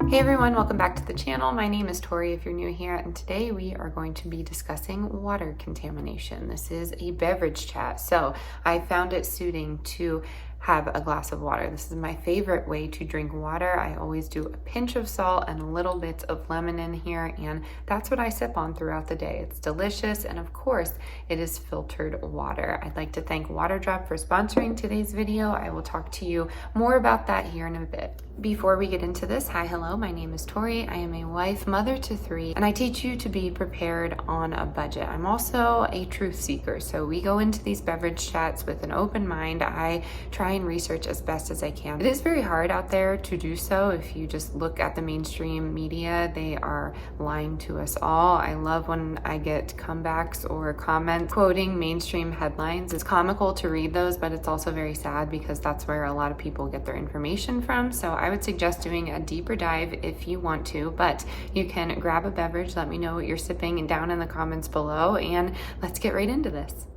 Hey everyone, welcome back to the channel. My name is Tori if you're new here, and today we are going to be discussing water contamination. This is a beverage chat, so I found it suiting to have a glass of water. This is my favorite way to drink water. I always do a pinch of salt and a little bit of lemon in here, and that's what I sip on throughout the day. It's delicious, and of course, it is filtered water. I'd like to thank Waterdrop for sponsoring today's video. I will talk to you more about that here in a bit. Before we get into this, hi, hello, my name is Tori. I am a wife, mother to 3, and I teach you to be prepared on a budget. I'm also a truth seeker, so we go into these beverage chats with an open mind. I try and research as best as I can. It is very hard out there to do so. If you just look at the mainstream media, they are lying to us all. I love when I get comebacks or comments quoting mainstream headlines. It's comical to read those, but it's also very sad because that's where a lot of people get their information from. So I would suggest doing a deeper dive if you want to, but you can grab a beverage, let me know what you're sipping down in the comments below, and let's get right into this.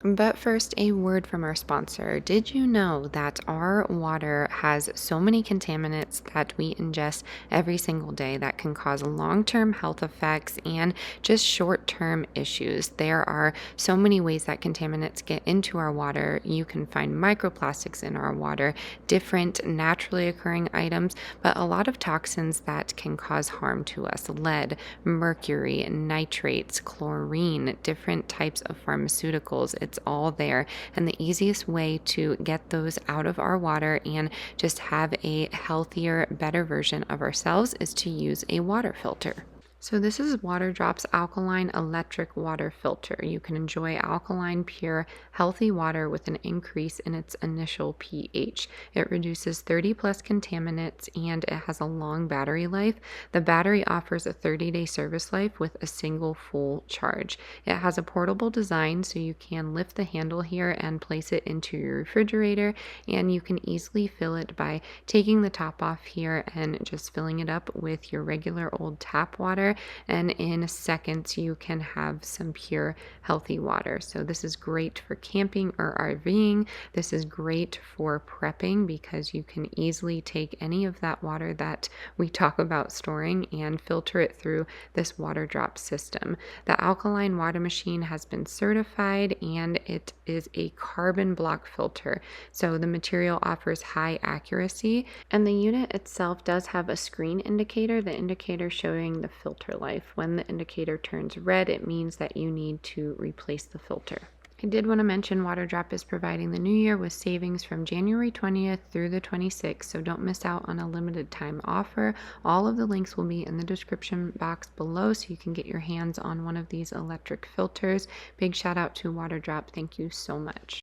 But first, a word from our sponsor. Did you know that our water has so many contaminants that we ingest every single day that can cause long-term health effects and just short-term issues? There are so many ways that contaminants get into our water. You can find microplastics in our water, different naturally occurring items, but a lot of toxins that can cause harm to us. Lead, mercury, nitrates, chlorine, different types of pharmaceuticals. It's all there, and the easiest way to get those out of our water and just have a healthier, better version of ourselves is to use a water filter. So this is Waterdrop's alkaline electric water filter. You can enjoy alkaline, pure, healthy water with an increase in its initial pH. It reduces 30 plus contaminants, and it has a long battery life. The battery offers a 30-day service life with a single full charge. It has a portable design, so you can lift the handle here and place it into your refrigerator, and you can easily fill it by taking the top off here and just filling it up with your regular old tap water. And in seconds you can have some pure healthy water. So this is great for camping or RVing. This is great for prepping because you can easily take any of that water that we talk about storing and filter it through this Waterdrop system. The alkaline water machine has been certified, and it is a carbon block filter. So the material offers high accuracy, and the unit itself does have a screen indicator, the indicator showing the filter life. When the indicator turns red, it means that you need to replace the filter. I did want to mention Waterdrop is providing the new year with savings from January 20th through the 26th, so don't miss out on a limited time offer. All of the links will be in the description box below so you can get your hands on one of these electric filters. Big shout out to Waterdrop. Thank you so much.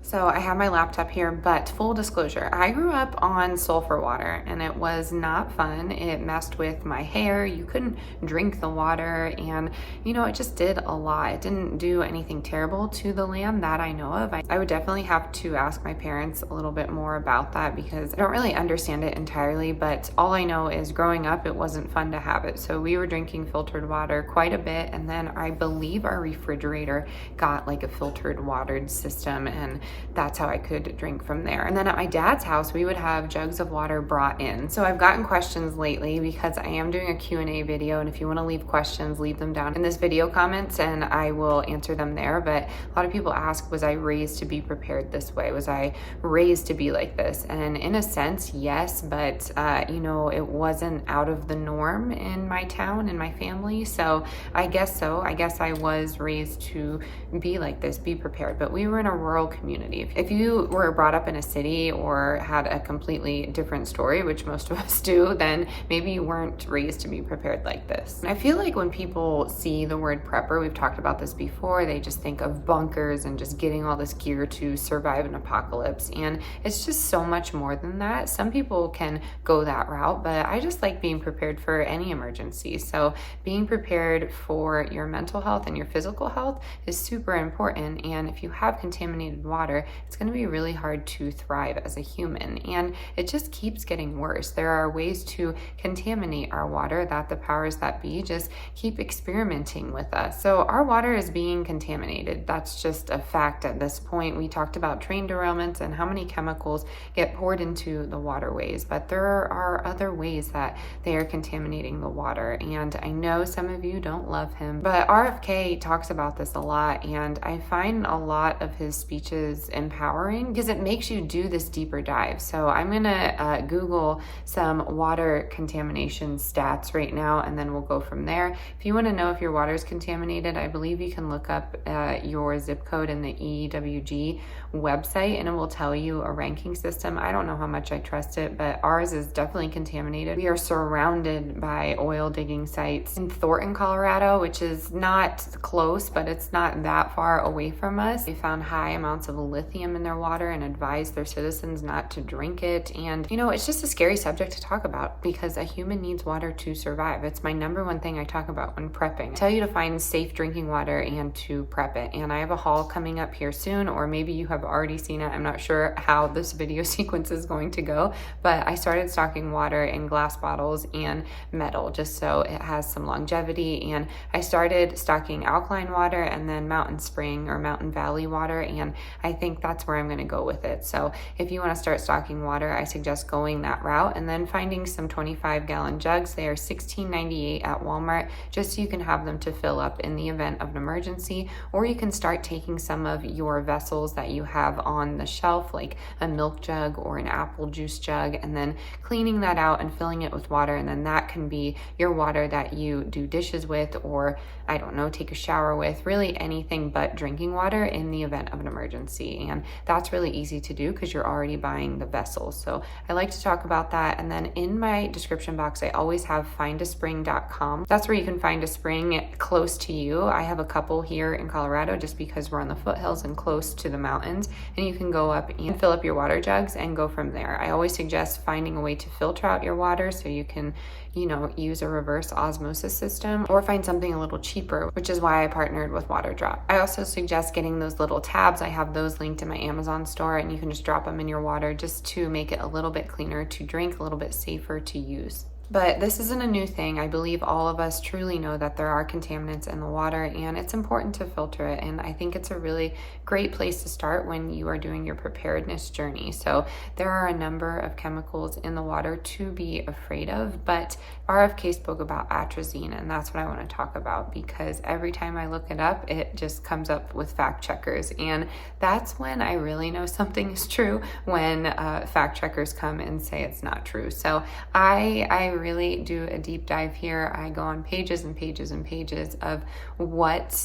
So I have my laptop here, but full disclosure, I grew up on sulfur water and it was not fun. It messed with my hair. You couldn't drink the water, and it just did a lot. It didn't do anything terrible to the land that I know of. I would definitely have to ask my parents a little bit more about that because I don't really understand it entirely, but all I know is growing up, it wasn't fun to have it. So we were drinking filtered water quite a bit, and then I believe our refrigerator got like a filtered watered system, and that's how I could drink from there. And then at my dad's house, we would have jugs of water brought in. So I've gotten questions lately because I am doing a Q&A video, and if you want to leave questions, leave them down in this video comments and I will answer them there. But a lot of people ask, was I raised to be prepared this way? Was I raised to be like this? And in a sense, yes, but it wasn't out of the norm in my town and my family. So. I guess I was raised to be like this, be prepared, but we were in a rural community. If you were brought up in a city or had a completely different story, which most of us do, then maybe you weren't raised to be prepared like this. And I feel like when people see the word prepper, we've talked about this before, they just think of bunkers and just getting all this gear to survive an apocalypse. And it's just so much more than that. Some people can go that route, but I just like being prepared for any emergency. So being prepared for your mental health and your physical health is super important. And if you have contaminated water, water, it's going to be really hard to thrive as a human. And it just keeps getting worse. There are ways to contaminate our water that the powers that be just keep experimenting with us. So our water is being contaminated. That's just a fact at this point. We talked about train derailments and how many chemicals get poured into the waterways, but there are other ways that they are contaminating the water. And I know some of you don't love him, but RFK talks about this a lot, and I find a lot of his speeches empowering because it makes you do this deeper dive. So I'm gonna Google some water contamination stats right now, and then we'll go from there. If you want to know if your water is contaminated, I believe you can look up your zip code in the EWG website, and it will tell you a ranking system. I don't know how much I trust it, but ours is definitely contaminated. We are surrounded by oil digging sites in Thornton, Colorado, which is not close, but it's not that far away from us. They found high amounts of lithium in their water and advised their citizens not to drink it. And it's just a scary subject to talk about because a human needs water to survive. It's my number one thing I talk about when prepping. I tell you to find safe drinking water and to prep it. And I have a haul coming up here soon, or maybe you have already seen it. I'm not sure how this video sequence is going to go, but I started stocking water in glass bottles and metal just so it has some longevity. And I started stocking alkaline water and then mountain spring or mountain valley water, and I think that's where I'm going to go with it. So if you want to start stocking water, I suggest going that route and then finding some 25-gallon jugs. They are $16.98 at Walmart, just so you can have them to fill up in the event of an emergency. Or you can start taking some of your vessels that you have on the shelf, like a milk jug or an apple juice jug, and then cleaning that out and filling it with water. And then that can be your water that you do dishes with, or I don't know, take a shower with, really anything but drinking water in the event of an emergency. And that's really easy to do because you're already buying the vessels. So I like to talk about that. And then in my description box, I always have findaspring.com. That's where you can find a spring close to you. I have a couple here in Colorado just because we're on the foothills and close to the mountains, and you can go up and fill up your water jugs and go from there. I always suggest finding a way to filter out your water so you can use a reverse osmosis system, or find something a little cheaper, which is why I partnered with Waterdrop. I also suggest getting those little tabs. I have those linked in my Amazon store, and you can just drop them in your water just to make it a little bit cleaner to drink, a little bit safer to use. But this isn't a new thing. I believe all of us truly know that there are contaminants in the water, and it's important to filter it. And I think it's a really great place to start when you are doing your preparedness journey. So there are a number of chemicals in the water to be afraid of, but RFK spoke about atrazine, and that's what I want to talk about because every time I look it up, it just comes up with fact checkers. And that's when I really know something is true, when fact checkers come and say it's not true. So I really do a deep dive here. I go on pages and pages and pages of what,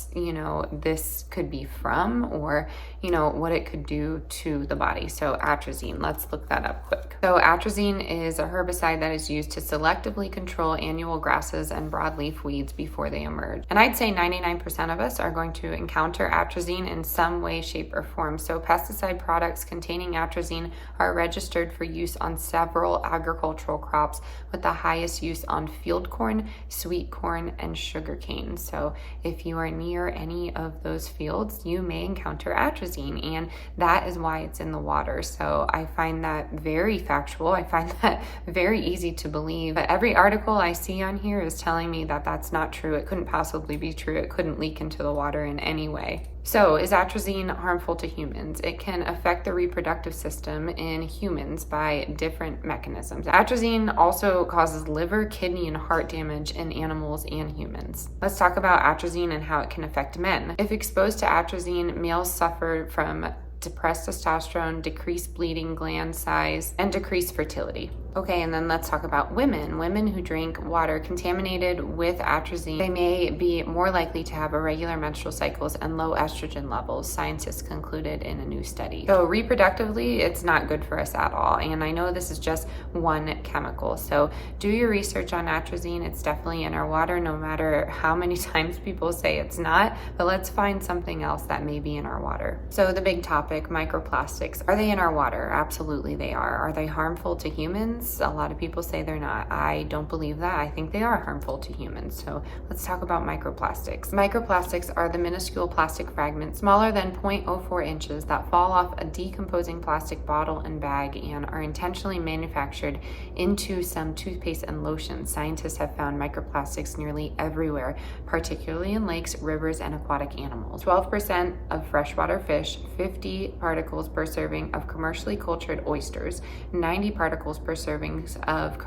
this could be from, or, what it could do to the body. So atrazine, let's look that up quick. So atrazine is a herbicide that is used to selectively control annual grasses and broadleaf weeds before they emerge. And I'd say 99% of us are going to encounter atrazine in some way, shape, or form. So pesticide products containing atrazine are registered for use on several agricultural crops, with the highest use on field corn, sweet corn, and sugarcane. So if you are near any of those fields, you may encounter atrazine, and that is why it's in the water. So I find that very factual. I find that very easy to believe. But every article I see on here is telling me that that's not true. It couldn't possibly be true. It couldn't leak into the water in any way. So is atrazine harmful to humans? It can affect the reproductive system in humans by different mechanisms. Atrazine also causes liver, kidney, and heart damage in animals and humans. Let's talk about atrazine and how it can affect men. If exposed to atrazine, males suffer from depressed testosterone, decreased bleeding gland size, and decreased fertility. Okay, and then let's talk about women. Women who drink water contaminated with atrazine, they may be more likely to have irregular menstrual cycles and low estrogen levels, scientists concluded in a new study. So reproductively, it's not good for us at all. And I know this is just one chemical. So do your research on atrazine. It's definitely in our water, no matter how many times people say it's not. But let's find something else that may be in our water. So the big topic, microplastics. Are they in our water? Absolutely they are. Are they harmful to humans? humans. A lot of people say they're not. I don't believe that. I think they are harmful to humans. So let's talk about microplastics. Microplastics are the minuscule plastic fragments smaller than 0.04 inches that fall off a decomposing plastic bottle and bag and are intentionally manufactured into some toothpaste and lotions. Scientists have found microplastics nearly everywhere, particularly in lakes, rivers, and aquatic animals. 12% of freshwater fish, 50 particles per serving of commercially cultured oysters, 90 particles per serving of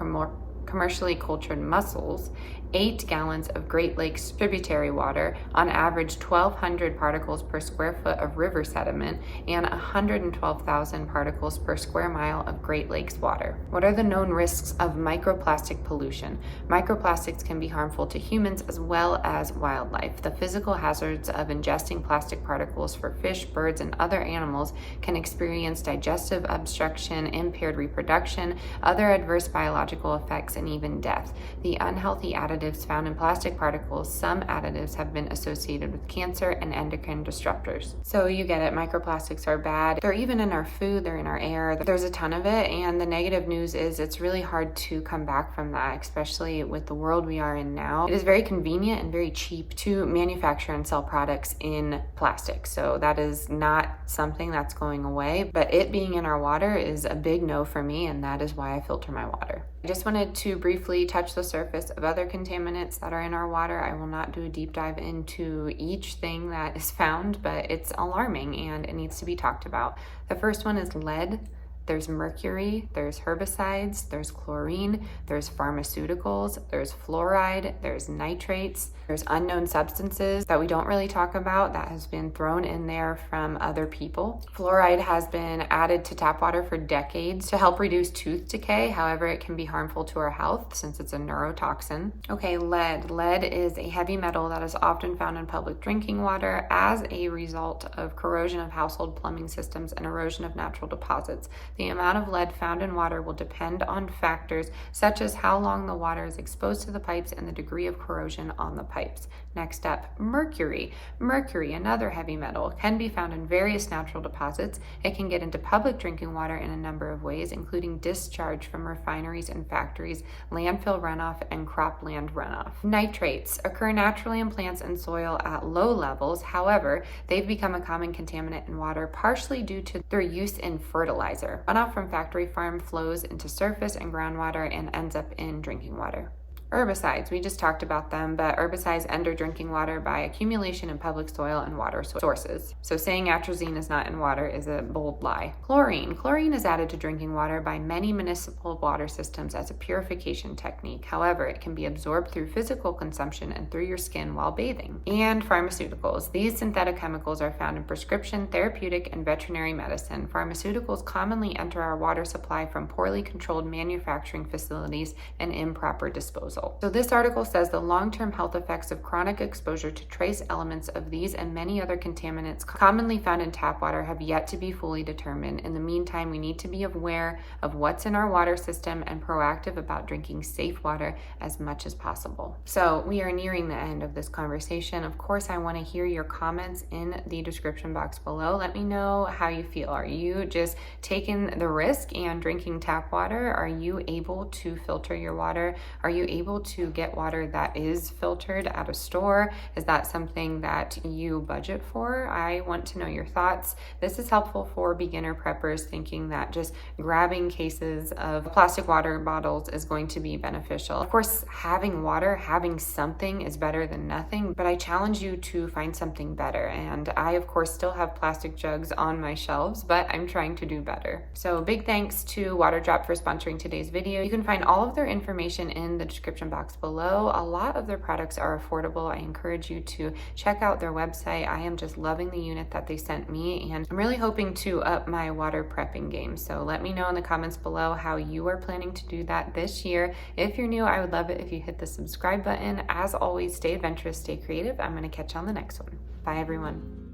commercially cultured mussels, 8 gallons of Great Lakes tributary water, on average 1,200 particles per square foot of river sediment, and 112,000 particles per square mile of Great Lakes water. What are the known risks of microplastic pollution? Microplastics can be harmful to humans as well as wildlife. The physical hazards of ingesting plastic particles for fish, birds, and other animals can experience digestive obstruction, impaired reproduction, other adverse biological effects, and even death. The unhealthy additives found in plastic particles, some additives have been associated with cancer and endocrine disruptors. So you get it, microplastics are bad. They're even in our food, they're in our air. There's a ton of it, and the negative news is it's really hard to come back from that, especially with the world we are in now. It is very convenient and very cheap to manufacture and sell products in plastic. So that is not something that's going away, but it being in our water is a big no for me, and that is why I filter my water. I just wanted to briefly touch the surface of other contaminants that are in our water. I will not do a deep dive into each thing that is found, but it's alarming and it needs to be talked about. The first one is lead. There's mercury, there's herbicides, there's chlorine, there's pharmaceuticals, there's fluoride, there's nitrates, there's unknown substances that we don't really talk about that has been thrown in there from other people. Fluoride has been added to tap water for decades to help reduce tooth decay. However, it can be harmful to our health since it's a neurotoxin. Okay, lead. Lead is a heavy metal that is often found in public drinking water as a result of corrosion of household plumbing systems and erosion of natural deposits. The amount of lead found in water will depend on factors such as how long the water is exposed to the pipes and the degree of corrosion on the pipes. Next up, mercury. Mercury, another heavy metal, can be found in various natural deposits. It can get into public drinking water in a number of ways, including discharge from refineries and factories, landfill runoff, and cropland runoff. Nitrates occur naturally in plants and soil at low levels. However, they've become a common contaminant in water, partially due to their use in fertilizer. Runoff from factory farm flows into surface and groundwater and ends up in drinking water. Herbicides, we just talked about them, but herbicides enter drinking water by accumulation in public soil and water sources. So saying atrazine is not in water is a bold lie. Chlorine. Chlorine is added to drinking water by many municipal water systems as a purification technique. However, it can be absorbed through physical consumption and through your skin while bathing. And pharmaceuticals. These synthetic chemicals are found in prescription, therapeutic, and veterinary medicine. Pharmaceuticals commonly enter our water supply from poorly controlled manufacturing facilities and improper disposal. So this article says the long-term health effects of chronic exposure to trace elements of these and many other contaminants commonly found in tap water have yet to be fully determined. In the meantime, we need to be aware of what's in our water system and proactive about drinking safe water as much as possible. So we are nearing the end of this conversation. Of course, I want to hear your comments in the description box below. Let me know how you feel. Are you just taking the risk and drinking tap water? Are you able to filter your water? Are you able to get water that is filtered at a store? Is that something that you budget for? I want to know your thoughts. This is helpful for beginner preppers thinking that just grabbing cases of plastic water bottles is going to be beneficial. Of course, having water, having something is better than nothing, but I challenge you to find something better. And I, of course, still have plastic jugs on my shelves, but I'm trying to do better. So big thanks to Waterdrop for sponsoring today's video. You can find all of their information in the description box below. A lot of their products are affordable. I encourage you to check out their website. I am just loving the unit that they sent me, and I'm really hoping to up my water prepping game. So let me know in the comments below how you are planning to do that this year. If you're new, I would love it if you hit the subscribe button. As always, stay adventurous, stay creative. I'm going to catch you on the next one. Bye, everyone.